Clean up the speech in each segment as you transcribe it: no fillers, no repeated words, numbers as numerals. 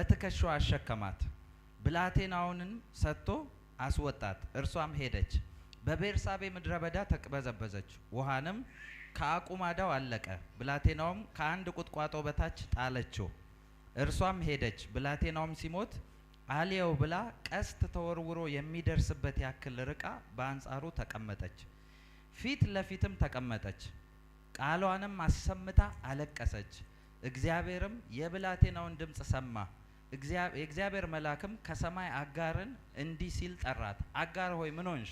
በትከሻዋ አሸከማት። ብላቴናውንም ሰጥቶ አስወጣት። እርሷም ሄደች፣ በቤርሳቤ ምድረ በዳ ተቅበዘበዘች። ውሃንም ከአቁማዳው አለቀ። ብላቴናውም ከአንድ ቁጥቋጦ በታች ጣለችው። እርሷም ሄደች፣ ብላቴናውም ሲሞት አልየው ብላ ቀስት ተወርውሮ የሚደርስበት ያክል ርቃ በአንጻሩ ተቀመጠች። ፊት ለፊትም ተቀመጠች። ቃሏንም አሰምታ አለቀሰች። እግዚአብሔርም የብላቴናውን ድምጽ ሰማ። የእግዚአብሔር መልአክም ከሰማይ አጋርን እንዲህ ሲል ጠራት፣ አጋር ሆይ ምን ሆንሽ?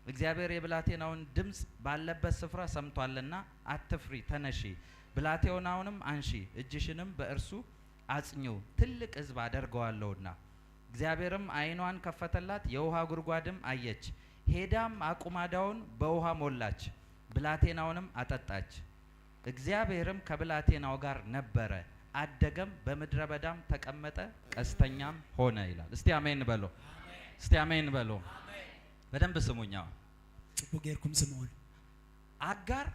እግዚአብሔር የብላቴናውን ድምጽ ባለበት ስፍራ ሰምቷልና አትፍሪ፣ ተነሺ፣ ብላቴናውንም አንሺ፣ እጅሽንም በእርሱ አጽኚው፣ ትልቅ ሕዝብ አደርገዋለሁና። እግዚአብሔርም ዓይኗን ከፈተላት፣ የውሃ ጉድጓድም አየች። ሄዳም አቁማዳውን በውሃ ሞላች፣ ብላቴናውንም አጠጣች። እግዚአብሔርም ከብላቴናው ጋር ነበረ፣ አደገም፣ በምድረ በዳም ተቀመጠ፣ ቀስተኛም ሆነ ይላል። እስቲ አሜን በሎ፣ እስቲ አሜን በሎ። በደንብ ስሙኛው። ጽቡጌርኩም ስሙን። አጋር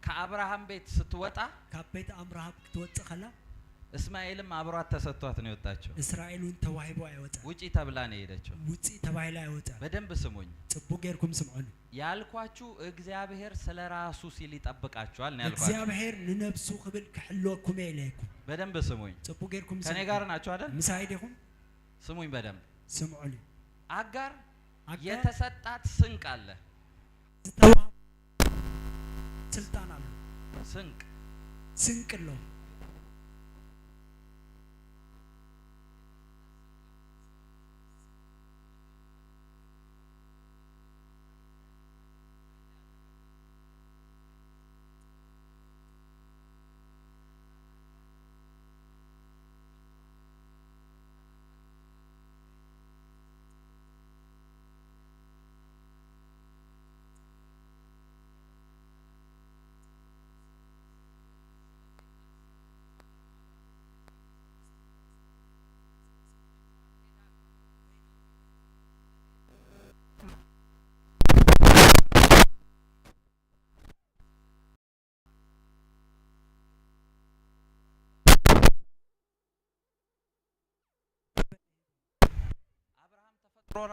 ከአብርሃም ቤት ስትወጣ ከቤት አብርሃም ክትወጣ ከላ እስማኤልም አብሯት ተሰጥቷት ነው የወጣቸው። እስራኤልን ተዋሂቦ አይወጣ፣ ውጪ ተብላ ነው የሄደችው። ውጪ ተባይላ አይወጣ። በደንብ ስሙኝ። ጽቡጌርኩም ስሙን። ያልኳችሁ እግዚአብሔር ስለራሱ ሲል ይጠብቃችኋል ነው ያልኳችሁ። እግዚአብሔር ለነፍሱ ክብል ከሕልወኩም ይለይኩም። በደንብ ስሙኝ። ጽቡጌርኩም ከኔ ጋር ናችሁ አይደል? ምሳይደኩም ስሙኝ በደንብ ስሙኝ። አጋር የተሰጣት ስንቅ አለ፣ ስልጣን አለ። ስንቅ ነው።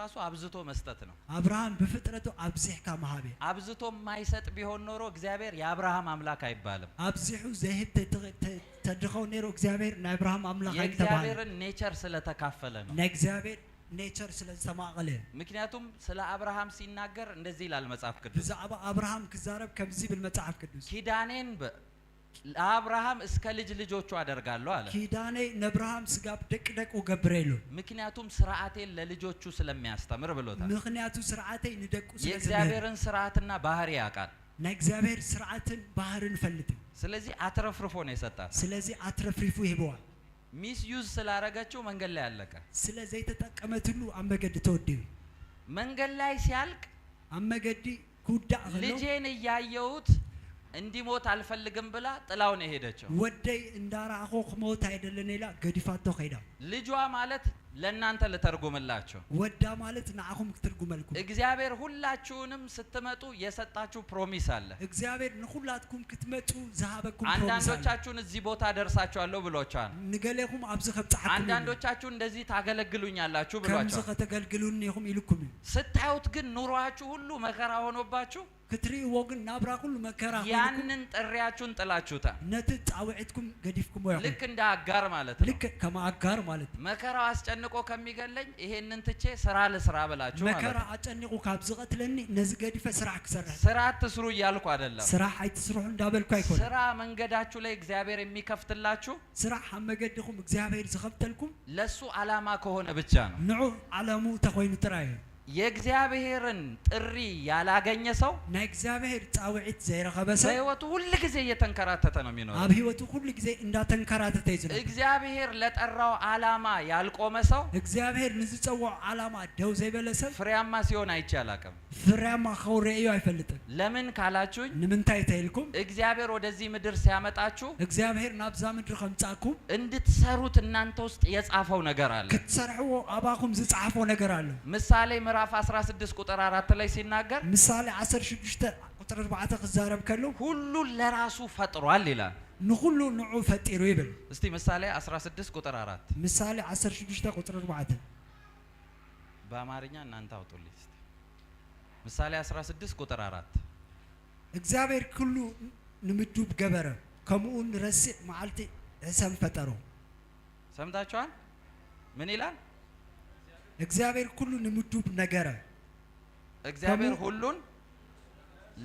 ራሱ አብዝቶ መስጠት ነው። አብርሃም በፍጥረቱ አብዚህካ ማሃቤ አብዝቶ ማይሰጥ ቢሆን ኖሮ እግዚአብሔር የአብርሃም አምላክ አይባልም። አብዚሁ ዘይህብ ተድኸው ኔሮ እግዚአብሔር የአብርሃም አምላክ አይባልም። የእግዚአብሔርን ኔቸር ስለተካፈለ ነው። የእግዚአብሔር ኔቸር ስለተማቀለ። ምክንያቱም ስለ አብርሃም ሲናገር እንደዚህ ይላል መጽሐፍ ቅዱስ። ብዛዕባ አብርሃም ክዛረብ ከምዚ بالመጽሐፍ ቅዱስ ኪዳኔን ለአብርሃም እስከ ልጅ ልጆቹ አደርጋለሁ አለ። ኪዳኔ ለአብርሃም ስጋብ ደቅደቁ ገብረይሉ ምክንያቱም ስርዓቴን ለልጆቹ ስለሚያስተምር ብሎታል። ምክንያቱም ስርዓቴ ንደቁ ስለዚህ የእግዚአብሔርን ስርዓትና ባህሪ ያውቃል። ለእግዚአብሔር ስርዓትን ባህርን ፈልጥ። ስለዚህ አትረፍርፎ ነው የሰጣት። ስለዚህ አትረፍሪፉ ይበዋል። ሚስ ዩዝ ስላረጋቸው መንገድ ላይ ያለቀ። ስለዚህ የተጠቀመት ሁሉ አመገድ ተወደው መንገድ ላይ ሲያልቅ አመገዲ ኩዳ ልጄን ያያዩት እንዲሞት አልፈልግም ብላ ጥላው ነው ሄደችው። ወደይ እንዳራአኹ ሞት አይደለም ይላ ገዲፋቶ ኸይዳ ልጇ ማለት ለእናንተ ልተርጉምላችሁ ወዳ ማለት ናአኹም ክትርጉመልኩም እግዚአብሔር ሁላችሁንም ስትመጡ የሰጣችሁ ፕሮሚስ አለ። እግዚአብሔር ለሁላችሁም ክትመጡ ዘሃበኩም ፕሮሚስ አለ። አንዳንዶቻችሁን እዚህ ቦታ ደርሳችኋለሁ ብሎቻል። ንገለኩም አብዝ ከብጻሐኩም አንዳንዶቻችሁ እንደዚህ ታገለግሉኛላችሁ ብሏቸዋል። ከምዝ ከተገልግሉን ይሁም ይልኩም ስታዩት ግን ኑሯችሁ ሁሉ መከራ ሆኖባችሁ ክትሪ ወግን ናብራ ሁሉ መከራ ሆኖ ያንን ጥሪያችሁን ጥላችሁታል። ነት ጻውዕትኩም ገዲፍኩም ወይ ልክ እንደ አጋር ማለት ነው። ልክ ከማ አጋር ማለት መከራው አስጨንቆ ከሚገለኝ ይሄንን ትቼ ስራ ልስራ ብላችሁ ማለት መከራ አጨንቁ ካብዝቀትለኒ ነዚ ገዲፈ ስራ ክሰራ ስራ አትስሩ እያልኩ አይደለም። ስራ አይትስሩህ እንዳበልኩ አይኮን ስራ መንገዳችሁ ላይ እግዚአብሔር የሚከፍትላችሁ ስራ ሐመገድኩም እግዚአብሔር ዝኸብተልኩም ለሱ ዓላማ ከሆነ ብቻ ነው። ንዑ ዓላሙ ተኮይኑ ጥራይ የእግዚአብሔርን ጥሪ ያላገኘ ሰው ናይ እግዚአብሔር ጻውዒት ዘይረኸበ ሰው በህይወቱ ሁሉ ጊዜ እየተንከራተተ ነው የሚኖረው። አብ ህይወቱ ሁሉ ጊዜ እንዳተንከራተተ ይዝነው። እግዚአብሔር ለጠራው ዓላማ ያልቆመ ሰው እግዚአብሔር ንዝጸዋዕ ዓላማ ደው ዘይበለ ሰው ፍሬያማ ሲሆን አይቼ አላቅም። ፍሬያማ ኸውሬዩ አይፈልጥም። ለምን ካላችሁኝ ንምንታይ ተይልኩም እግዚአብሔር ወደዚህ ምድር ሲያመጣችሁ እግዚአብሔር ናብዛ ምድር ከምጻኩም እንድትሰሩት እናንተ ውስጥ የጻፈው ነገር አለ። ክትሰርሕዎ አባኩም ዝጻፈው ነገር አለ። ምሳሌ ምዕራፍ 16 ቁጥር 4 ላይ ሲናገር ምሳሌ 16 ቁጥር 4 ክዛረብ ከለው ሁሉ ለራሱ ፈጥሯል ይላል። ንኹሉ ንዑ ፈጢሩ ይብል እስቲ ምሳሌ 16 ቁጥር 4 ምሳሌ 16 ቁጥር 4 በአማርኛ እናንተ አውጡልኝ እስቲ ምሳሌ 16 ቁጥር 4 እግዚአብሔር ኩሉ ንምዱብ ገበረ ከምኡን ረስዕ መዓልቲ ሕሰም ፈጠሮ ሰምታችኋል ምን ይላል እግዚአብሔር ኩሉ ንምዱብ ነገረ እግዚአብሔር ሁሉን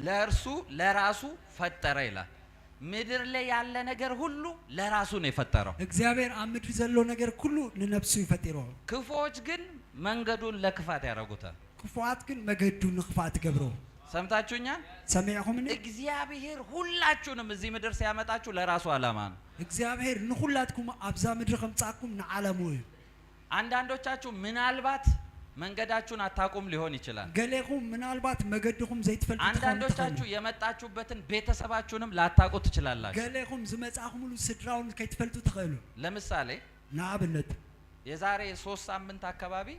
ለእርሱ ለራሱ ፈጠረ ይላል ምድር ላይ ያለ ነገር ሁሉ ለራሱ ነው የፈጠረው እግዚአብሔር አምድር ዘሎ ነገር ሁሉ ለነፍሱ ይፈጥሮ ክፉዎች ግን መንገዱን ለክፋት ያረጉታል ክፉአት ግን መገዱን ንክፋት ገብሮ ሰምታችሁኛል ሰማያኹም እግዚአብሔር ሁላችሁንም እዚህ ምድር ሲያመጣችሁ ለራሱ ዓላማ ነው እግዚአብሔር ንኹላትኩም አብዛ ምድር ከምጻኩም ንዓለሙ አንዳንዶቻችሁ ምናልባት መንገዳችሁን አታቁም ሊሆን ይችላል ገሌኹም ምናልባት መገድኹም ዘይትፈልጡ አንዳንዶቻችሁ የመጣችሁበትን ቤተሰባችሁንም ላታቁ ትችላላችሁ ገሌኹም ዝመጻኹም ሁሉ ስድራውን ከይትፈልጡ ትኸሉ ለምሳሌ ናብነት የዛሬ 3 ሳምንት አካባቢ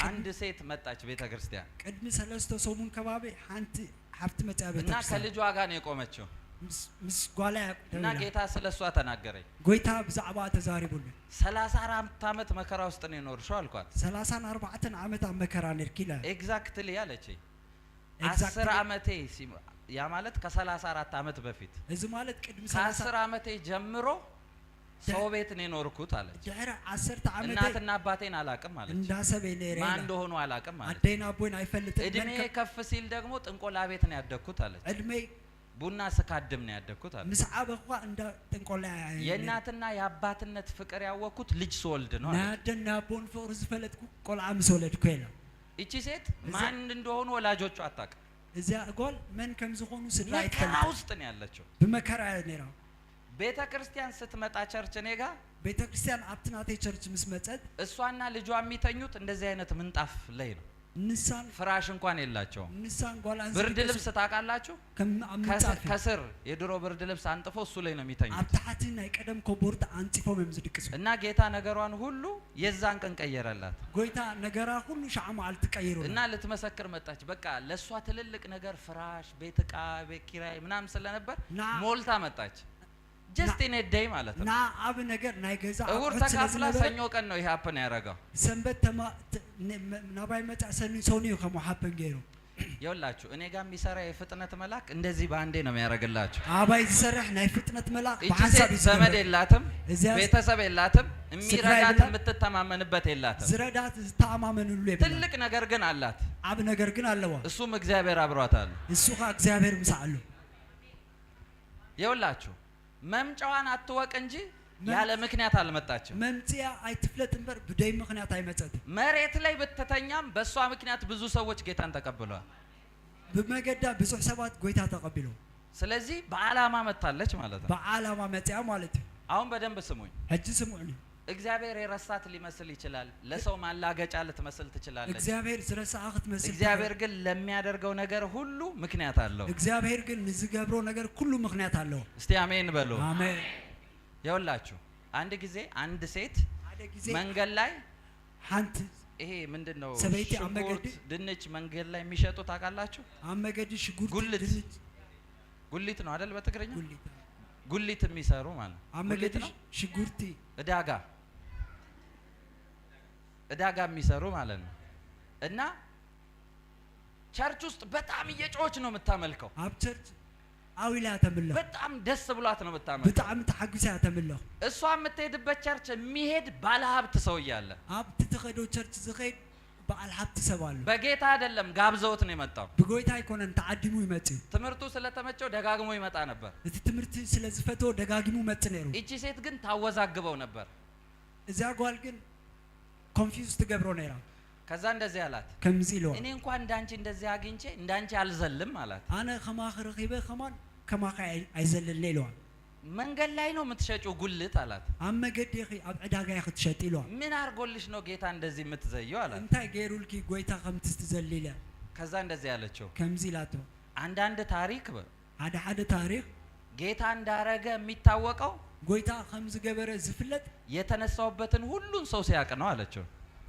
አንድ ሴት መጣች ቤተክርስቲያን ቅድም ሰለስተ ሰሙን ከባቢ አንተ ሀብት መጣ እና ከልጇ ጋር ነው የቆመችው ምስ ጓላ እና ጌታ ስለሷ ተናገረኝ ጎይታ ብዛዕባ ተዛሪቡል 34 አመት መከራ ውስጥ ነው የኖርሽው አልኳት 34 አመት መከራ ነርኪላ ኤግዛክትሊ ያለች 10 አመቴ ያ ማለት ከ34 አመት በፊት እዚ ማለት ቅድም 10 አመቴ ጀምሮ ሰው ቤት ነው የኖርኩት አለች ዳራ 10 አመት እናትና አባቴን አላቅም አለች እንዳሰበ ነሬ ማን እንደሆኑ አላቅም አለች አደና ቦይን አይፈልጥ እድሜ ከፍ ሲል ደግሞ ጥንቆላ ቤት ነው ያደግኩት አለች እድሜ ቡና ስካድም ነው ያደግኩት አለች ምስዓበኳ እንደ ጥንቆላ የእናትና የአባትነት ፍቅር ያወቅኩት ልጅ ስወልድ ነው ናደና ቦን ፍቅር ዝፈለጥኩ ቆልዓ ምስወለድኩ ይላ እቺ ሴት ማን እንደሆኑ ወላጆቹ አታውቅም እዚያ ጎል ምን ከም ዝሆኑ ስድራይ መከራ ውስጥ ነው ያለችው በመከራ ነራው ቤተክርስቲያን ስትመጣ ቸርች ኔጋ ቤተክርስቲያን አብትናቴ ቸርች ምስመጸት እሷና ልጇ የሚተኙት እንደዚህ አይነት ምንጣፍ ላይ ነው ንሳን ፍራሽ እንኳን የላቸው ንሳን ጓላን ብርድ ልብስ ታውቃላችሁ ከስር የድሮ ብርድ ልብስ አንጥፎ እሱ ላይ ነው የሚተኙት አብታሐትና የቀደም ኮቦርት አንጥፎ መምዝድቅሱ እና ጌታ ነገሯን ሁሉ የዛን ቀን ቀየረላት ጎይታ ነገራ ሁሉ ሻማ አልተቀየሩ እና ልትመሰክር መጣች በቃ ለሷ ትልልቅ ነገር ፍራሽ ቤት ዕቃ ቤት ኪራይ ምናምን ስለነበር ሞልታ መጣች just in a day ማለት ነው ና አብ ነገር ናይገዛ እሁድ ተካፍላ ሰኞ ቀን ነው ይሄ ሀፕን ያረጋው ሰንበት ተማ ናባይ መጣ ሰኞ ከመ ሀፕን ገይሩ ይወላችሁ እኔ ጋር የሚሰራ የፍጥነት መልአክ እንደዚህ ባንዴ ነው የሚያረጋላችሁ አባይ ዝሰርሕ ናይ ፍጥነት መልአክ በሐሳብ ዘመድ የላትም ቤተሰብ የላትም የሚረዳት የምትተማመንበት የላትም ዝረዳት ተአማመንሉ ይባላል ትልቅ ነገር ግን አላት አብ ነገር ግን አለዋ እሱም እግዚአብሔር አብሯታል እሱኻ እግዚአብሔር ምሳአሉ ይወላችሁ መምጫዋን አትወቅ እንጂ ያለ ምክንያት አልመጣችም መምጽያ አይትፍለጥ እንበር በደይ ምክንያት አይመጣትም መሬት ላይ በተተኛም በሷ ምክንያት ብዙ ሰዎች ጌታን ተቀብለዋል በመገዳ ብዙ ሰባት ጎይታ ተቀብለው ስለዚህ በአላማ መጣለች ማለት ነው በአላማ መጽያ ማለት አሁን በደንብ ስሙኝ እጅ ስሙኝ እግዚአብሔር የረሳት ሊመስል ይችላል ለሰው ማላገጫ ልትመስል ትችላለች እግዚአብሔር ዝረሳአት መስል እግዚአብሔር ግን ለሚያደርገው ነገር ሁሉ ምክንያት አለው እግዚአብሔር ግን ዝገብሮ ነገር ሁሉ ምክንያት አለው እስቲ አሜን በሉ አሜን ይወላችሁ አንድ ጊዜ አንድ ሴት መንገድ ላይ አንተ ይሄ ምንድነው ሰበይቲ አመገድ ድንች መንገድ ላይ የሚሸጡ ታውቃላችሁ አመገድ ሽጉርት ጉሊት ነው አይደል በትግርኛ ጉሊት ጉሊት የሚሰሩ ማለት አመገድ ሽጉርቲ እዳጋ የሚሰሩ ማለት ነው እና ቸርች ውስጥ በጣም እየጮች ነው የምታመልከው አብ ቸርች አዊላ ተመለሁ በጣም ደስ ብሏት ነው የምታመልከው በጣም ተሐጉሳ ተመለሁ እሷ የምትሄድበት ቸርች የሚሄድ ባለሀብት ሰው ይያለ አብ ትተኸዶ ቸርች ዝኸይድ ባል ሀብት ሰባሉ በጌታ አይደለም ጋብዘውት ነው የመጣው በጎይታ አይኮነን ተዓዲሙ ይመጽ ትምርቱ ስለተመቸው ደጋግሞ ይመጣ ነበር እቲ ትምርት ስለዝፈቶ ደጋግሙ መጽ ነሩ እቺ ሴት ግን ታወዛግበው ነበር እዚያ ጓል ግን ኮንፊውዝ ትገብሮ ነራ ከዛ እንደዚህ አላት ከምዚሎ እኔ እንኳን እንዳንቺ እንደዚህ አግኝቼ እንዳንቺ አልዘልም አላት አነ ከማኸረ ኺበ ከማን ከማኸ አይዘልል ሌሏ መንገድ ላይ ነው የምትሸጪው ጉልት አላት አመገድ ይኺ አብ ዕዳጋ ይኽትሸጥ ይሏ ምን አርጎልሽ ነው ጌታ እንደዚህ የምትዘየው አላት እንታይ ገይሩልኪ ጎይታ ከምትስተዘልለ ከዛ እንደዚህ ያለችው ከምዚላቶ አንዳንድ ታሪክ ሓደ ታሪክ ጌታ እንዳረገ የሚታወቀው ጎይታ ከምዝ ገበረ ዝፍለጥ የተነሳውበትን ሁሉን ሰው ሲያቅ ነው አለችው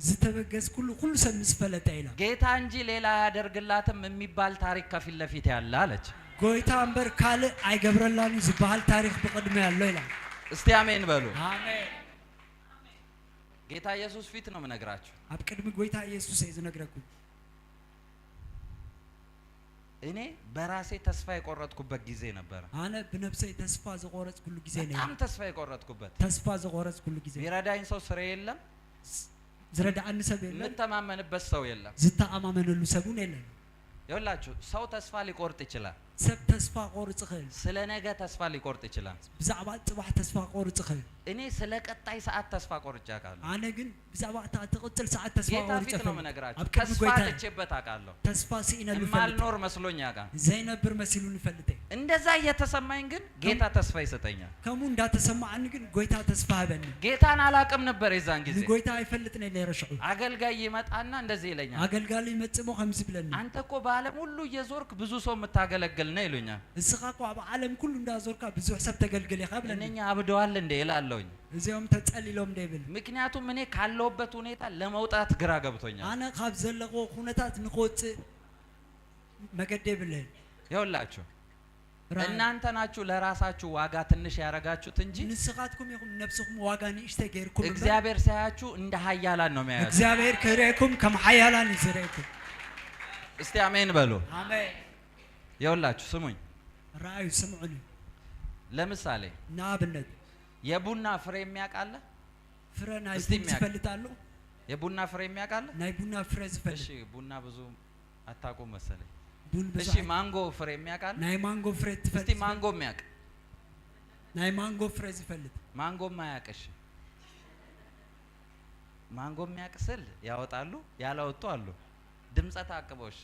ዝተበገስ ሁሉ ሰው ምስፈለጠ ይላ ጌታ እንጂ ሌላ ያደርግላትም የሚባል ታሪክ ከፊት ለፊት ያለ አለች ጎይታ እምበር ካልእ ኣይገብረላኒ ዝበሃል ታሪክ ብቅድሚ ያለው ይላል። እስቲ አሜን በሉ። አሜን። ጌታ ኢየሱስ ፊት ነው የምነግራችሁ። ኣብ ቅድሚ ጎይታ ኢየሱስ እየ ዝነግረኩም። እኔ በራሴ ተስፋ የቆረጥኩበት ጊዜ ነበር። አነ በነፍሴ ተስፋ ዘቆረጽ ሁሉ ጊዜ ነው። በጣም ተስፋ የቆረጥኩበት ተስፋ ዘቆረጽ ሁሉ ጊዜ። ቢረዳኝ ሰው ስራ የለም፣ ዝረዳእኒ ሰብ የለም፣ የምተማመንበት ሰው የለም፣ ዝተኣማመነሉ ሰቡን የለን። ይኸውላችሁ ሰው ተስፋ ሊቆርጥ ይችላል። ሰብ ተስፋ ቆርጽ ይኽእል፣ ስለ ነገ ተስፋ ሊቆርጥ ይችላል። ብዛዕባ ጽባሕ ተስፋ ቆርጽ ይኽእል። እኔ ስለ ቀጣይ ሰዓት ተስፋ ቆርጬ አውቃለሁ። አነ ግን ብዛዕባ ትቕፅል ሰዓት ተስፋ ጌታ ቆርጽ ፊት ነው የምነግራችሁ። ኣብ ቅድሚ ተስፋ ጎይታ ጥቼበት አውቃለሁ። ተስፋ ሲኢነሉ የማልኖር መስሎኝ ያውቃል። ዘይነብር መሲሉን ይፈልጠ እንደዛ እየተሰማኝ ግን ጌታ ተስፋ ይሰጠኛል። ከሙ እንዳተሰማዕኒ ግን ጎይታ ተስፋ ሃበኒ። ጌታን አላውቅም ነበር የዛን ጊዜ። ጎይታ አይፈልጥነ ለረሽዑ አገልጋይ ይመጣና እንደዚህ ይለኛል፣ አገልጋሊ መጽሞ ከምዝ ብለኒ አንተ እኮ በዓለም ሁሉ እየዞርክ ብዙ ሰው የምታገለግል ነህ ይሉኛል። እስኻ እኮ ኣብ ዓለም ኩሉ እንዳዞርካ ብዙሕ ሰብ ተገልግል ኢኻ ብለኒ። እነኛ አብደዋል እንደ ይላለሁኝ። እዚኦም ተጸሊሎም ደብል። ምክንያቱም እኔ ካለሁበት ሁኔታ ለመውጣት ግራ ገብቶኛል። አነ ካብ ዘለቆ ኩነታት ንኽወፅእ መገደ ብለን ይኸውላችሁ እናንተ ናችሁ ለራሳችሁ ዋጋ ትንሽ ያረጋችሁት እንጂ ንስኻትኩም ይኹም ነፍስኩም ዋጋ ንእሽተ ገይርኩም እግዚአብሔር ሳያችሁ እንደ ኃያላን ነው የሚያያችሁ። እግዚአብሔር ክሬኩም ከም ኃያላን ይዝረይኩም። እስቲ አሜን በሉ። አሜን። ይኸውላችሁ ስሙኝ። ራእዩ ስምዑኒ። ለምሳሌ ንኣብነት የቡና ፍሬ የሚያውቃለ? ፍረ ናይ እስቲ የሚያውቅ ዝፈልጣሉ? የቡና ፍሬ የሚያውቃለ? ናይ ቡና ፍረ ዝፈልጥ። እሺ ቡና ብዙ አታውቁም መሰለኝ። ቡን ብዙ። እሺ ማንጎ ፍሬ የሚያውቃለ? ናይ ማንጎ ፍረ ትፈልጥ? እስቲ ማንጎ የሚያውቅ? ናይ ማንጎ ፍረ ዝፈልጥ? ማንጎ የማያውቅ? እሺ ማንጎ የሚያውቅ ስል ያወጣሉ ያላወጡ አሉ። ድምጸ ታቅበው። እሺ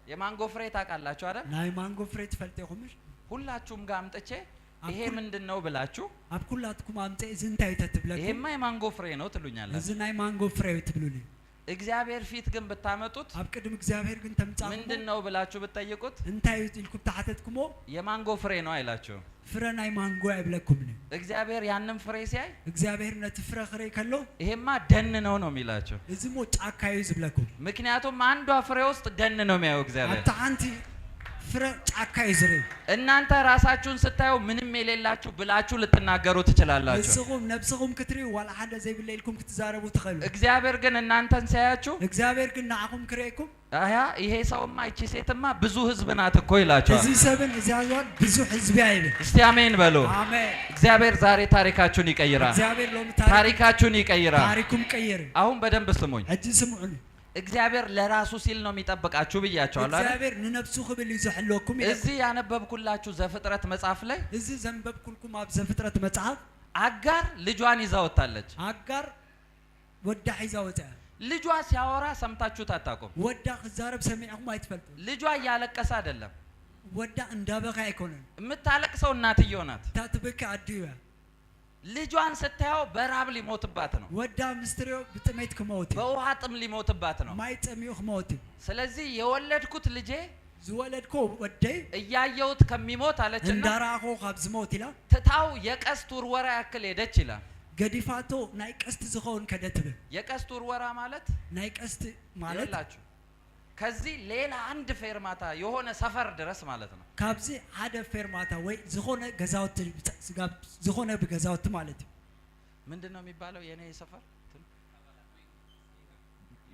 የማንጎ ፍሬ ታውቃላችሁ አይደል? ናይ ማንጎ ፍሬ ትፈልጥ ይኹምሽ? ሁላችሁም ጋር አምጥቼ ይሄ ምንድነው ብላችሁ ኣብ ኩላትኩም አምጤ ዝንታይ ተትብለኩ? ይሄማ የማንጎ ፍሬ ነው ትሉኛላችሁ። እዚ ናይ ማንጎ ፍሬ ትብሉልኝ። እግዚአብሔር ፊት ግን ብታመጡት ኣብ ቅድም እግዚአብሔር ግን ተምጻእ ምንድነው ብላችሁ ብትጠይቁት እንታይ ይልኩም ተሓተትኩሞ የማንጎ ፍሬ ነው አይላችሁ። ፍረ ናይ ማንጎ አይብለኩም። እግዚአብሔር ያንን ፍሬ ሲያይ እግዚአብሔር ነቲ ፍረ ክሬ ከሎ ይሄማ ደን ነው ነው የሚላችሁ። እዚ ሞ ጫካ እዩ ዝብለኩም። ምክንያቱም አንዷ ፍሬ ውስጥ ደን ነው የሚያየው እግዚአብሔር። አታ አንቲ ፍረ ጫካ ይዝሪ። እናንተ ራሳችሁን ስታዩ ምንም የሌላችሁ ብላችሁ ልትናገሩ ትችላላችሁ። ንስኹም ነብስኹም ክትሪ ዋላ ሓደ ዘይብለልኩም ክትዛረቡ ትኸሉ። እግዚአብሔር ግን እናንተን ሲያያችሁ እግዚአብሔር ግን ንዓኹም ክሬኩም አያ ይሄ ሰውማ እቺ ሴትማ ብዙ ህዝብ ናት እኮ ይላችኋል። እዚ ሰብን እዚያዟን ብዙ ህዝብ አይብል። እስቲ አሜን በሉ። አሜን። እግዚአብሔር ዛሬ ታሪካችሁን ይቀይራል። እግዚአብሔር ሎሚ ታሪካችሁን ይቀይራል። ታሪኩም ቀይር። አሁን በደንብ ስሙኝ። እጂ ስሙዑኒ። እግዚአብሔር ለራሱ ሲል ነው የሚጠብቃችሁ ብያችኋለሁ አይደል? እግዚአብሔር ንነፍሱ ክብል ይዘሕለኩም። እዚህ ያነበብኩላችሁ ዘፍጥረት መጽሐፍ ላይ እዚ ዘንበብኩልኩም ኣብ ዘፍጥረት መጽሐፍ አጋር ልጇን ይዛ ወጣለች። አጋር ወዳ ሒዛ ወጣ። ልጇ ሲያወራ ሰምታችሁት አታውቁም። ወዳ ክዛረብ ሰሚዕኩም አይትፈልጡ። ልጇ እያለቀሰ አይደለም። ወዳ እንዳበካ አይኮነን። የምታለቅሰው እናትየው ናት። ታትበካ አድዩ ልጇን ስታየው በራብ ሊሞትባት ነው። ወዳ ምስትሪዮ ብጥሜት ክሞት፣ በውሃ ጥም ሊሞትባት ነው። ማይ ጠሚዮ ክሞት። ስለዚህ የወለድኩት ልጄ ዝወለድኮ ወደይ እያየሁት ከሚሞት አለችና እንዳራኾ ካብ ዝሞት ኢላ ትታው የቀስት ውርወራ ያክል ሄደች ይላል። ገዲፋቶ ናይ ቀስት ዝኸውን ከደትብ። የቀስት ውርወራ ማለት ናይ ቀስት ማለት ይላችሁ ከዚህ ሌላ አንድ ፌርማታ የሆነ ሰፈር ድረስ ማለት ነው። ካብዚ ሓደ ፌርማታ ወይ ዝሆነ ገዛውት ዝሆነ በገዛውት ማለት ምንድነው የሚባለው? የኔ ሰፈር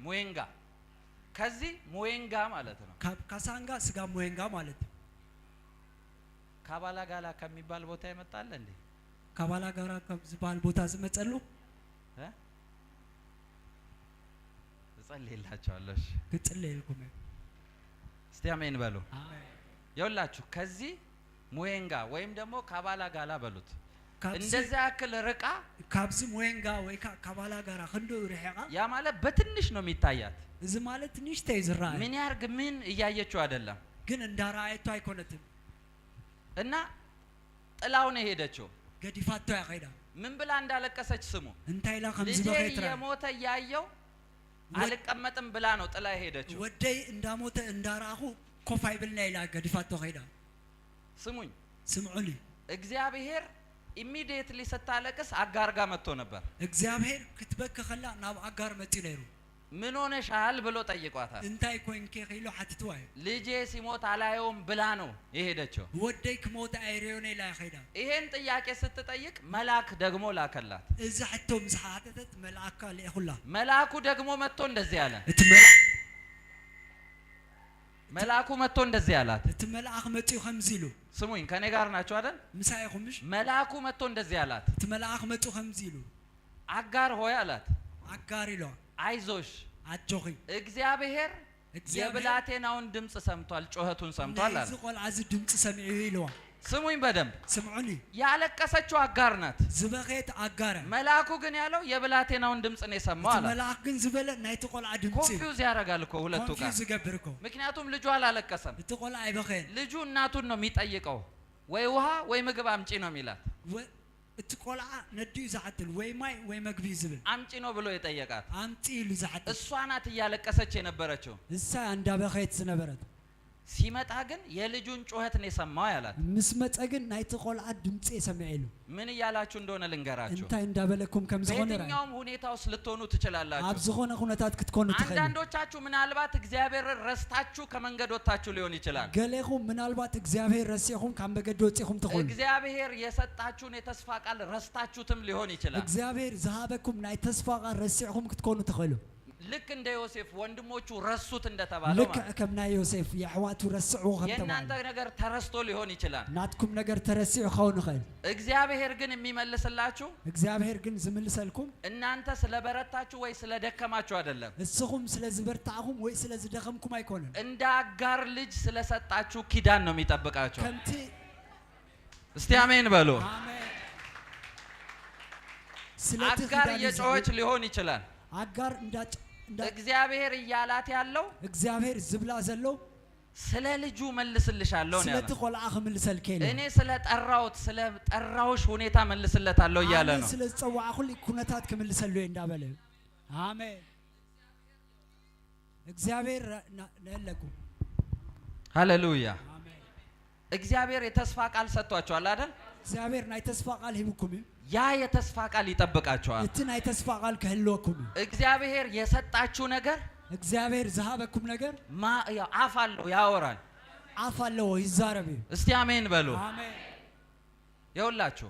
ሙዌንጋ። ከዚህ ሙዌንጋ ማለት ነው። ካሳንጋ ስጋ ሙዌንጋ ማለት ካባላ ጋላ ከሚባል ቦታ ይመጣል እንዴ? ካባላ ጋራ ከዝባል ቦታ ዝመጸሉ ጸልይላችኋለሁ። እሺ ግጽልይልኩም እስቲ አሜን በሉ። አሜን። ይኸውላችሁ ከዚህ ሙዌንጋ ወይም ደግሞ ካባላ ጋላ በሉት እንደዛ ያክል ርቃ ካብዚ ሙዌንጋ ወይ ካባላ ጋራ ክንዱ ርሒቃ ያ ማለት በትንሽ ነው የሚታያት። እዚ ማለት ንሽተ ይዝራ ምን ያርግ ምን እያየችው አይደለም፣ ግን እንዳራአይቱ አይኮነትም። እና ጥላው ነው ሄደችው። ገዲፋቶ ያቀይዳ ምን ብላ እንዳለቀሰች ስሙ። እንታይላ ከምዚ ልጄ በከይትራ የሞተ ያየው አልቀመጥም ብላ ነው ጥላ ሄደችው። ወደይ እንዳሞተ እንዳራኹ ኮፋይ ብልና ይላ ገዲፋቶ ከይዳ። ስሙኝ ስምዑኒ። እግዚአብሔር ኢሚዲየትሊ ስታለቅስ አጋር ጋር መጥቶ ነበር። እግዚአብሔር ክትበከ ከላ ናብ አጋር መጥቶ ነይሩ። ምን ሆነሻል ብሎ ጠይቋታል እንታይ ኮንከ ኺሎ ሓትትዋይ ልጄ ሲሞት አላየውም ብላ ነው የሄደችው ወደይ ክሞት አይሪዮኔ ላይ ኸይዳ ይሄን ጥያቄ ስትጠይቅ መልአክ ደግሞ ላከላት እዚ ሕቶም ዝሓተት መልአካ ለይኹላ መልአኩ ደግሞ መጥቶ እንደዚህ አለ መልአኩ መጥቶ እንደዚህ አላት እቲ መልአክ መጥቶ ከምዚሉ ስሙኝ ከኔ ጋር ናችሁ አይደል ምሳይኹምሽ መልአኩ መጥቶ እንደዚህ አላት እቲ መልአክ መጥቶ ከምዚሉ አጋር ሆይ አላት አጋር ይሏ አይዞሽ አጆኺ እግዚአብሔር የብላቴናውን ድምጽ ሰምቷል ጮኸቱን ሰምቷል አለ ዝቆል አዚ ድምጽ ሰምዒ ይሏ ስሙኝ በደንብ ስምዑኒ ያለቀሰችው አጋር ናት ዝበኸት አጋር መልአኩ ግን ያለው የብላቴናውን ድምጽ ነው የሰማው አለ መልአክ ግን ዝበለ ናይቲ ቆልዓ ድምጽ ኮንፊውዝ ያደርጋል እኮ ሁለቱ ጋር ኮንፊውዝ ይገብርኮ ምክንያቱም ልጁ አላለቀሰም እቲ ቆልዓ አይበኸን ልጁ እናቱን ነው የሚጠይቀው ወይ ውሃ ወይ ምግብ አምጪ ነው የሚላት እቲ ቆልዓ ነድዩ ዝሓትል ወይ ማይ ወይ መግቢ ዝብል አምጪ ነው ብሎ የጠየቃት አምጪ ኢሉ ዝሓትል እሷ ናት እያለቀሰች የነበረችው እሳ እንዳበኸት ዝነበረት ሲመጣ ግን የልጁን ጮኸት ነው የሰማው ያላት ምስ መጸ ግን ናይቲ ቆልዓ ድምጽ ሰምዒሉ ምን እያላችሁ እንደሆነ ልንገራችሁ እንታይ እንዳበለኩም ከም ዝኾነ በየትኛውም ሁኔታ ውስጥ ልትሆኑ ትችላላችሁ አብ ዝኾነ ሁነታት ክትኮኑ ትኽእሉ አንዳንዶቻችሁ ምናልባት እግዚአብሔርን ረስታችሁ ከመንገድ ወጣችሁ ሊሆን ይችላል ገሌኹም ምናልባት እግዚአብሔር ረሲኹም ካብ መንገዲ ወፂኹም ትኽእሉ እግዚአብሔር የሰጣችሁን የተስፋ ቃል ረስታችሁትም ሊሆን ይችላል እግዚአብሔር ዝሃበኩም ናይ ተስፋ ቃል ረሲዕኹም ክትኮኑ ትኽእሉ ልክ እንደ ዮሴፍ ወንድሞቹ ረሱት እንደተባለው ልክ ከምና ዮሴፍ የሕዋቱ ረስዑ ከተባለ የእናንተ ነገር ተረስቶ ሊሆን ይችላል ናትኩም ነገር ተረሲዑ ኸውን ይኽእል እግዚአብሔር ግን የሚመልስላችሁ እግዚአብሔር ግን ዝምልሰልኩም እናንተ ስለበረታችሁ ወይ ስለደከማችሁ አይደለም እስኹም ስለዝበርታዕኹም ወይ ስለዝደኸምኩም አይኮነን እንደ አጋር ልጅ ስለሰጣችሁ ኪዳን ነው የሚጠብቃችሁ ከምቲ እስቲ አሜን በሉ አሜን አጋር የጮኸች ሊሆን ይችላል አጋር እንዳጭ እግዚአብሔር እያላት ያለው እግዚአብሔር ዝብላ ዘለው ስለ ልጁ መልስልሻለሁ ነው ስለቲ ቆልዓ ክምልሰልከለ እኔ ስለ ጠራውሽ ሁኔታ መልስለታለሁ እያለ ነው ስለ ጸዋዓ ሁሉ ኩነታት ክምልሰሉ እንዳበለ አሜን እግዚአብሔር ነለቁ ሃሌሉያ አሜን እግዚአብሔር የተስፋ ቃል ሰጥቷቸዋል አይደል እግዚአብሔር ናይ ተስፋ ቃል ይብኩም ያ የተስፋ ቃል ይጠብቃቸዋል እቲ ናይ ተስፋ ቃል ከህልወኩም እግዚአብሔር የሰጣችሁ ነገር እግዚአብሔር ዝሃበኩም ነገር አፍ አለው ያወራል አፍ አለው ይዛረብ እስቲ አሜን በሉ አሜን ይኸውላችሁ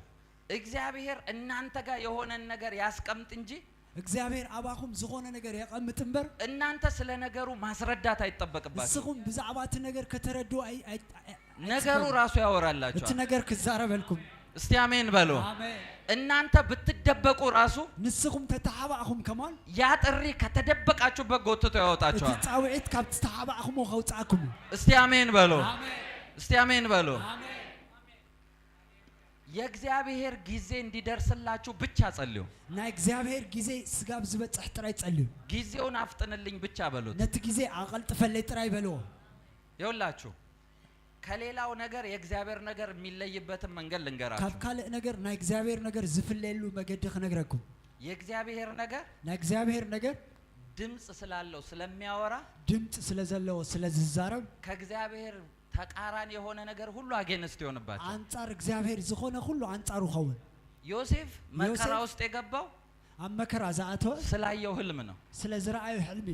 እግዚአብሔር እናንተ ጋር የሆነን ነገር ያስቀምጥ እንጂ እግዚአብሔር አባኩም ዝኾነ ነገር ያቀምጥ እንበር እናንተ ስለ ነገሩ ማስረዳት አይጠበቅባችሁ እስኹም ብዛዕባት ነገር ከተረዱ ነገሩ ራሱ ያወራላችሁ እቲ ነገር ክዛረበልኩም እስቲ አሜን በሉ አሜን እናንተ ብትደበቁ ራሱ ንስኹም ተተሓባእኹም ከማን ያ ጥሪ ከተደበቃችሁበት ጎትቶ ያወጣችኋል እቲ ጻውዒት ካብ ተተሓባእኹም ከውጻእኩም እስቲ አሜን በሉ አሜን እስቲ አሜን በሉ አሜን የእግዚአብሔር ጊዜ እንዲደርስላችሁ ብቻ ጸልዩ ናይ እግዚአብሔር ጊዜ ስጋብ ዝበጽሕ ጥራይ ጸልዩ ጊዜውን አፍጥንልኝ ብቻ በሉት ነቲ ጊዜ አቀልጥፈለይ ጥራይ በልዎ ይኸውላችሁ ከሌላው ነገር የእግዚአብሔር ነገር የሚለይበትን መንገድ ልንገራችሁ ካብ ካልእ ነገር ናይ እግዚአብሔር ነገር ዝፍለየሉ መገዲ ክነግረኩም የእግዚአብሔር ነገር ናይ እግዚአብሔር ነገር ድምጽ ስላለው ስለሚያወራ ድምጽ ስለዘለዎ ስለዝዛረብ ከእግዚአብሔር ተቃራኒ የሆነ ነገር ሁሉ አጌንስት ይሆንባቸው አንጻር እግዚአብሔር ዝኾነ ሁሉ አንጻሩ ኸውን ዮሴፍ መከራ ውስጥ የገባው ኣብ መከራ ዝኣተወ ስላየው ህልም ነው ስለ ዝረአዩ ህልሚ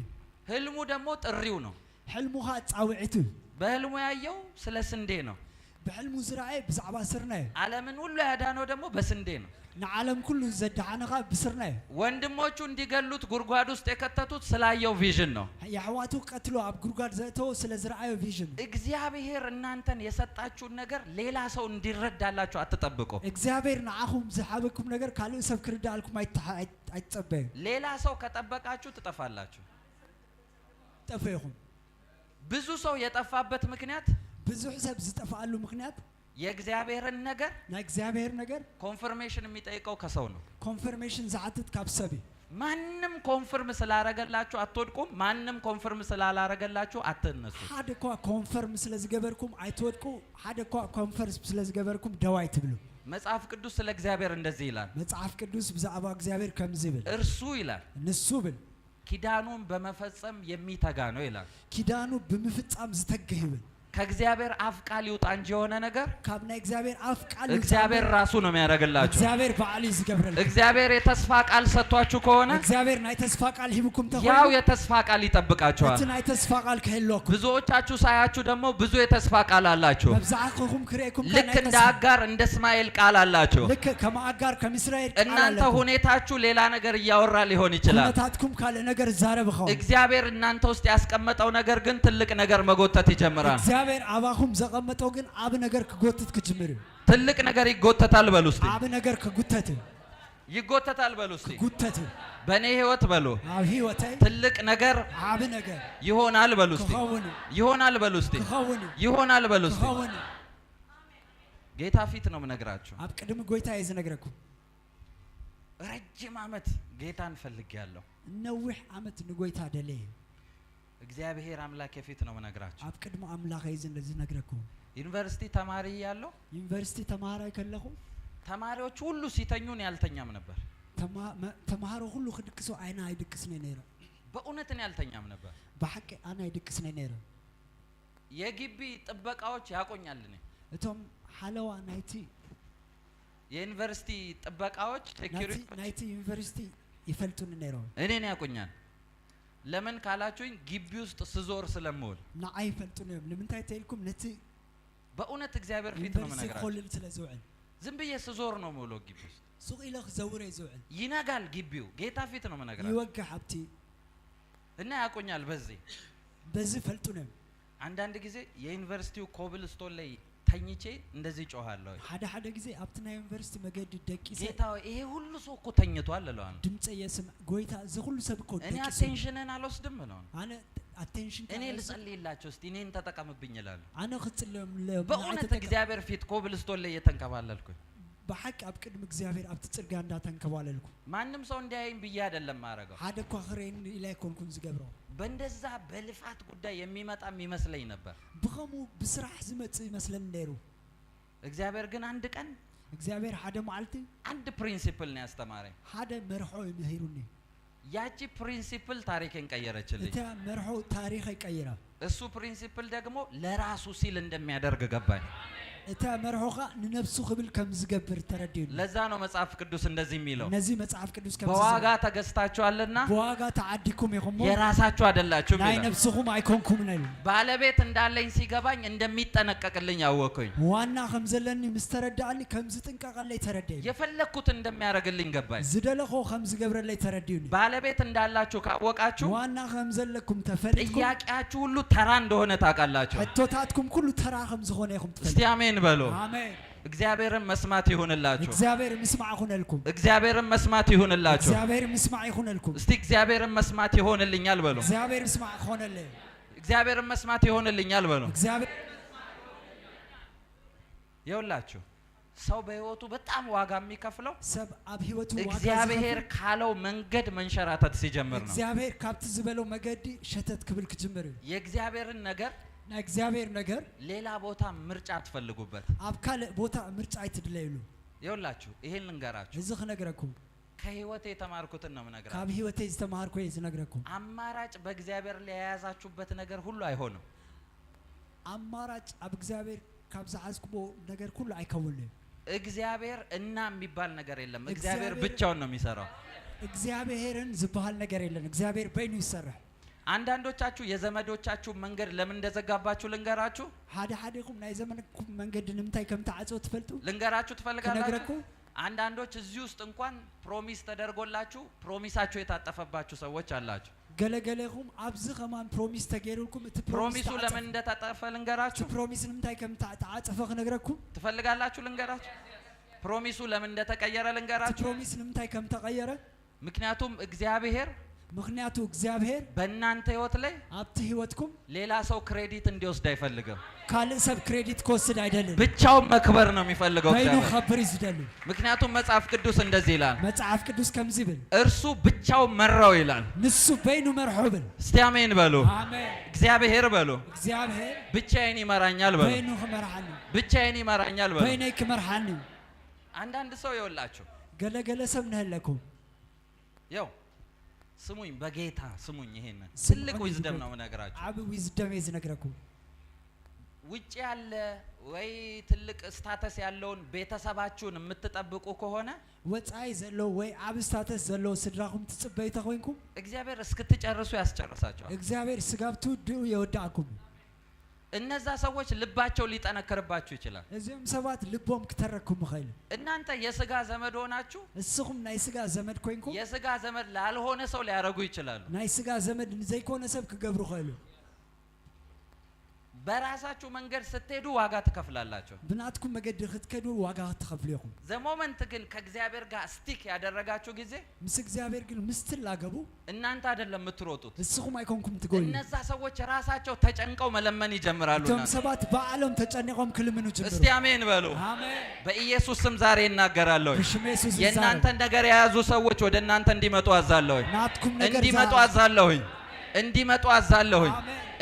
ህልሙ ደግሞ ጥሪው ነው ህልሙኻ ጻውዒቱ በህልሙ ያየው ስለ ስንዴ ነው በህልሙ ዝረአየ ብዛዕባ ስርናየ ዓለምን ሁሉ ያዳነው ደግሞ በስንዴ ነው ንዓለም ኩሉ ዘዳሓነኻ ብስርናየ ወንድሞቹ እንዲገሉት ጉድጓድ ውስጥ የከተቱት ስላየው ቪዥን ነው የሕዋቱ ቀትሎ ኣብ ጉድጓድ ዘእተወ ስለ ዝረአዩ ቪዥን እግዚአብሔር እናንተን የሰጣችሁን ነገር ሌላ ሰው እንዲረዳላችሁ አትጠብቁ እግዚአብሔር ንዓኹም ዝሓበኩም ነገር ካልእ ሰብ ክርዳልኩም አይትጸበዩ ሌላ ሰው ከጠበቃችሁ ትጠፋላችሁ ጠፈይኹም ብዙ ሰው የጠፋበት ምክንያት ብዙሕ ሰብ ዝጠፋሉ ምክንያት የእግዚአብሔርን ነገር ናይ እግዚአብሔር ነገር ኮንፈርሜሽን የሚጠይቀው ከሰው ነው ኮንፈርሜሽን ዝዓትት ካብ ሰብ ማንንም ኮንፈርም ስላረገላችሁ አትወድቁም ማንንም ኮንፈርም ስላላረገላችሁ አትነሱ ሓደ እኳ ኮንፈርም ስለዝገበርኩም አይትወድቁ ሓደ እኳ ኮንፈርም ስለዝገበርኩም ደው አይትብሉ መጽሐፍ ቅዱስ ስለ እግዚአብሔር እንደዚህ ይላል መጽሐፍ ቅዱስ ብዛዕባ እግዚአብሔር ከምዚ ይብል እርሱ ይላል ንሱ ብል ኪዳኑን በመፈጸም የሚተጋ ነው ይላል ኪዳኑ ብምፍጻም ዝተግህ ይብል ከእግዚአብሔር አፍ ቃል ይውጣ እንጂ የሆነ ነገር ካብና እግዚአብሔር አፍ ቃል እግዚአብሔር ራሱ ነው የሚያደርግላችሁ። እግዚአብሔር በዓል ይዝገብረል። እግዚአብሔር የተስፋ ቃል ሰጥቷችሁ ከሆነ እግዚአብሔር ናይ ተስፋ ቃል ሂብኩም ተቆይ ያው የተስፋ ቃል ይጠብቃችኋል። እቲ ናይ ተስፋ ቃል ከሄሎኩም ብዙዎቻችሁ ሳያችሁ ደግሞ ብዙ የተስፋ ቃል አላችሁ። መብዛዕኩም ክሬኩም ልክ እንደ አጋር እንደ እስማኤል ቃል አላችሁ። ልክ ከማ አጋር ከእስራኤል ቃል እናንተ ሁኔታችሁ ሌላ ነገር እያወራ ሊሆን ይችላል። ሁኔታትኩም ካለ ነገር ዛረብኸው እግዚአብሔር እናንተ ውስጥ ያስቀመጠው ነገር ግን ትልቅ ነገር መጎተት ይጀምራል። እግዚአብሔር አባኩም ዘቀመጠው ግን አብ ነገር ከጎተት ከጅምር ትልቅ ነገር ይጎተታል በሉ እስቲ። አብ ነገር ከጉተት ይጎተታል በሉ እስቲ። ጉተት በኔ ህይወት በሉ አብ ህይወቴ ትልቅ ነገር አብ ነገር ይሆናል በሉ እስቲ። ይሆናል በሉ እስቲ። ይሆናል በሉ እስቲ። ጌታ ፊት ነው የምነግራችሁ። አብ ቅድም ጎይታ ይዝነግረኩም ረጅም ዓመት ጌታን ፈልጌያለሁ። ነውህ ዓመት ንጎይታ ደለ እግዚአብሔር አምላክ የፊት ነው የምነግራችሁ። አብ ቅድም አምላክ ይዝን ለዚህ ነግረኩም ዩኒቨርሲቲ ተማሪ ያለው ዩኒቨርሲቲ ተማራይ ከለኹ ተማሪዎች ሁሉ ሲተኙን ያልተኛም ነበር። ተማሃሮ ሁሉ ክድክሶ አይና አይድክስነ ነይረ በእውነት ነው ያልተኛም ነበር። በሐቅ አና አይድክስነ ነይረ የግቢ ጥበቃዎች ያቆኛል። እኔ እቶም ሐለዋ ናይቲ የዩኒቨርሲቲ ጥበቃዎች ሴኩሪቲ ናይቲ ዩኒቨርሲቲ ይፈልጡን ነይረ እኔን ያቆኛል። ለምን ካላችሁኝ ግቢ ውስጥ ስዞር ስለምውል ና አይፈልጡንም ለምንታይ ተይልኩም ነቲ በእውነት እግዚአብሔር ፊት ነው የምነግራችሁ። ኮልን ስለዘውዕል ዝም ብዬ ስዞር ነው የምውለው ግቢ ውስጥ ሱቅ ኢለኽ ዘውረ ይዘውዕል ይነጋል። ግቢው ጌታ ፊት ነው የምነግራችሁ። ይወጋ ሀብቲ እና ያቆኛል። በዚህ ፈልጡንም አንዳንድ ጊዜ የዩኒቨርሲቲው ኮብልስቶን ላይ ተኝቼ እንደዚህ ጮሃለሁ። ሐደ ጊዜ አብትና ዩኒቨርሲቲ መገድ ደቂሰ ጌታ ይሄ ሁሉ ሰው እኮ ተኝቷል እለዋለሁ። ድምጽ የስም ጎይታ ዝሁሉ ሰብ እኮ እኔ አቴንሽንን አልወስድም ነው አነ አቴንሽን እኔ ልጸልይላችሁ እስቲ እኔን ተጠቀምብኝ እላለሁ። አነ ክጽልም በእውነት እግዚአብሔር ፊት ኮብልስቶን ላይ እየተንከባለልኩ በሐቅ አብ ቅድም እግዚአብሔር አብ ትጽርጋ እንዳተንከባለልኩ ማንም ሰው እንዲያይኝ ብዬ አይደለም ማረጋው። ሐደ እኮ ክሬን ኢላይ ኮንኩን ዝገብረው በእንደዛ በልፋት ጉዳይ የሚመጣም ይመስለኝ ነበር። ብኸሙ ብስራሕ ዝመጽ ይመስለን ነይሩ። እግዚአብሔር ግን አንድ ቀን እግዚአብሔር ሐደ መዓልቲ አንድ ፕሪንሲፕል ነው ያስተማረኝ። ሐደ መርሖ ይመሂሩኒ ያቺ ፕሪንሲፕል ታሪክን ቀየረችልኝ። እታ መርሖ ታሪክ ይቀየራ። እሱ ፕሪንሲፕል ደግሞ ለራሱ ሲል እንደሚያደርግ ገባኝ። እታ መርሖኻ ንነፍሱ ክብል ከም ዝገብር ተረዲዩ። ለዛ ነው መጽሐፍ ቅዱስ እንደዚህ የሚለው ነዚህ መጽሐፍ ቅዱስ ከም በዋጋ ተገዝታችኋልና በዋጋ ተዓዲኩም ይኹም የራሳችሁ አይደላችሁም ናይ ነፍስኹም አይኮንኩም ነው። ባለቤት እንዳለኝ ሲገባኝ እንደሚጠነቀቅልኝ አወቅኩኝ። ዋና ከም ዘለኒ ምስተረዳኒ ከም ዝጥንቀቀለይ ተረዲዩ። የፈለኩት እንደሚያደርግልኝ ገባኝ። ዝደለኹ ከም ዝገብረለይ ተረዲዩ። ባለቤት እንዳላችሁ ካወቃችሁ ዋና ከም ዘለኩም ተፈልጥኩም ጥያቄያችሁ ሁሉ ተራ እንደሆነ ታውቃላችሁ። ሕቶታትኩም ሁሉ ተራ ከም ዝኾነ ይኹም ትፈልጡ። እስቲ አሜን በሉ። አሜን። እግዚአብሔርን መስማት ይሁንላችሁ። እግዚአብሔር ምስማዕ ይሁንልኩም። እግዚአብሔርን መስማት ይሁንላችሁ። እግዚአብሔር ምስማዕ ይሁንልኩም። እስቲ እግዚአብሔርን መስማት ይሆንልኛል በሉ። እግዚአብሔር ምስማዕ ይሆንልኝ። እግዚአብሔርን መስማት ይሆንልኛል በሉ። እግዚአብሔር ይኸውላችሁ ሰው በህይወቱ በጣም ዋጋ የሚከፍለው ሰብ አብ ህይወቱ ዋጋ እግዚአብሔር ካለው መንገድ መንሸራተት ሲጀምር ነው። እግዚአብሔር ካብት ዝበለው መገዲ ሸተት ክብል ክጅምር የእግዚአብሔርን ነገር ና እግዚአብሔር ነገር ሌላ ቦታ ምርጫ አትፈልጉበት። አብ ካለ ቦታ ምርጫ አይትድለይሉ። ይኸውላችሁ ይሄን ልንገራችሁ። እዚህ ነገረኩም ከህይወቴ የተማርኩትን ነው የምነግራችሁ። ካብ ህይወቴ ዝተማርኩ እዚህ ነገረኩም። አማራጭ በእግዚአብሔር ላይ የያዛችሁበት ነገር ሁሉ አይሆንም። አማራጭ አብ እግዚአብሔር ካብ ዝሓዝኩቦ ነገር ሁሉ አይከውልም። እግዚአብሔር እና የሚባል ነገር የለም። እግዚአብሔር ብቻውን ነው የሚሰራው። እግዚአብሔርን ዝባል ነገር የለም። እግዚአብሔር በይኑ ይሰራል። አንዳንዶቻችሁ የዘመዶቻችሁ መንገድ ለምን እንደዘጋባችሁ ልንገራችሁ። ሐደኩም ናይ ዘመንኩም መንገድ ንምታይ ከም ተዓጽው ትፈልጡ ልንገራችሁ ትፈልጋላችሁ። አንዳንዶች እዚህ ውስጥ እንኳን ፕሮሚስ ተደርጎላችሁ ፕሮሚሳችሁ የታጠፈባችሁ ሰዎች አላችሁ። ገለገለኩም አብዝ ከማን ፕሮሚስ ተገይሩልኩም እቲ ፕሮሚሱ ለምን እንደታጠፈ ልንገራችሁ። ፕሮሚስ ንምታይ ከም ተዓጽፈ ክነግረኩም ትፈልጋላችሁ ልንገራችሁ። ፕሮሚሱ ለምን እንደተቀየረ ልንገራችሁ። ፕሮሚስ ንምታይ ከም ተቀየረ ምክንያቱም እግዚአብሔር በእናንተ ህይወት ላይ አብቲ ህይወትኩም ሌላ ሰው ክሬዲት እንዲወስድ አይፈልግም። ካለ ሰብ ክሬዲት ኮስድ አይደለም። ብቻው መክበር ነው የሚፈልገው እግዚአብሔር። በይኑ ኸብር ይዝደሉ። ምክንያቱም መጽሐፍ ቅዱስ እንደዚህ ይላል። መጽሐፍ ቅዱስ ከምዚ ብል እርሱ ብቻው መራው ይላል። ንሱ በይኑ መርሖ ብል። እስቲ አሜን በሉ። አሜን። እግዚአብሔር በሉ። እግዚአብሔር ብቻዬን ይመራኛል በሉ። በይኑ ከመርሐኒ ብቻዬን ይመራኛል በሉ። በይነይ ከመርሐኒ። አንዳንድ ሰው ይወላችሁ ገለገለ ሰብ ነህለኩም ያው ስሙኝ በጌታ ስሙኝ። ይሄንን ትልቅ ዊዝደም ነው የምነግራችሁ። አብ ዊዝደም ይዝነግረኩም። ውጪ ያለ ወይ ትልቅ ስታተስ ያለውን ቤተሰባችሁን የምትጠብቁ ከሆነ ወጻይ ዘሎ ወይ አብ ስታተስ ዘሎ ስድራኩም ትጽበይ ተኮንኩም እግዚአብሔር እስክትጨርሱ ያስጨርሳቸዋል። እግዚአብሔር ስጋብቱ ዱ ይወዳኩም። እነዛ ሰዎች ልባቸው ሊጠነከርባችሁ ይችላል። እዚህም ሰባት ልቦም ከተረኩም ኸይል እናንተ የስጋ ዘመድ ሆናችሁ እስኹም ናይ ስጋ ዘመድ ኮይንኩም የስጋ ዘመድ ላልሆነ ሰው ሊያረጉ ይችላሉ። ናይ ስጋ ዘመድ ዘይኮነ ሰብ ክገብሩ ኸይሉ በራሳችሁ መንገድ ስትሄዱ ዋጋ ትከፍላላችሁ። ብናትኩም መገድ ክትከዱ ዋጋ ትከፍሉኩም። ዘሞመንት ግን ከእግዚአብሔር ጋር ስቲክ ያደረጋችሁ ጊዜ ምስ እግዚአብሔር ግን ምስትላገቡ እናንተ አይደለም የምትሮጡት እስኹም አይኮንኩም ትጎሉ። እነዛ ሰዎች ራሳቸው ተጨንቀው መለመን ይጀምራሉ። ቶም ሰባት በዓለም ተጨንቀውም ክልምኑ ጀምሩ። እስቲ አሜን በሉ። አሜን። በኢየሱስ ስም ዛሬ እናገራለሁ። በኢየሱስ ስም የእናንተ ነገር የያዙ ሰዎች ወደ እናንተ እንዲመጡ አዛለሁ። ናትኩም ነገር እንዲመጡ አዛለሁ። እንዲመጡ አዛለሁ።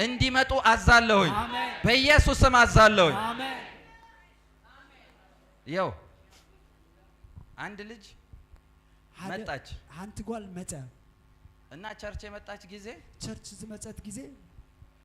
እንዲመጡ አዛለሁ። በኢየሱስ ስም አዛለሁ። አሜን። ይኸው አንድ ልጅ መጣች አንተ ጓል መጣ እና ቸርች የመጣች ጊዜ ቸርች ዝመጸት ጊዜ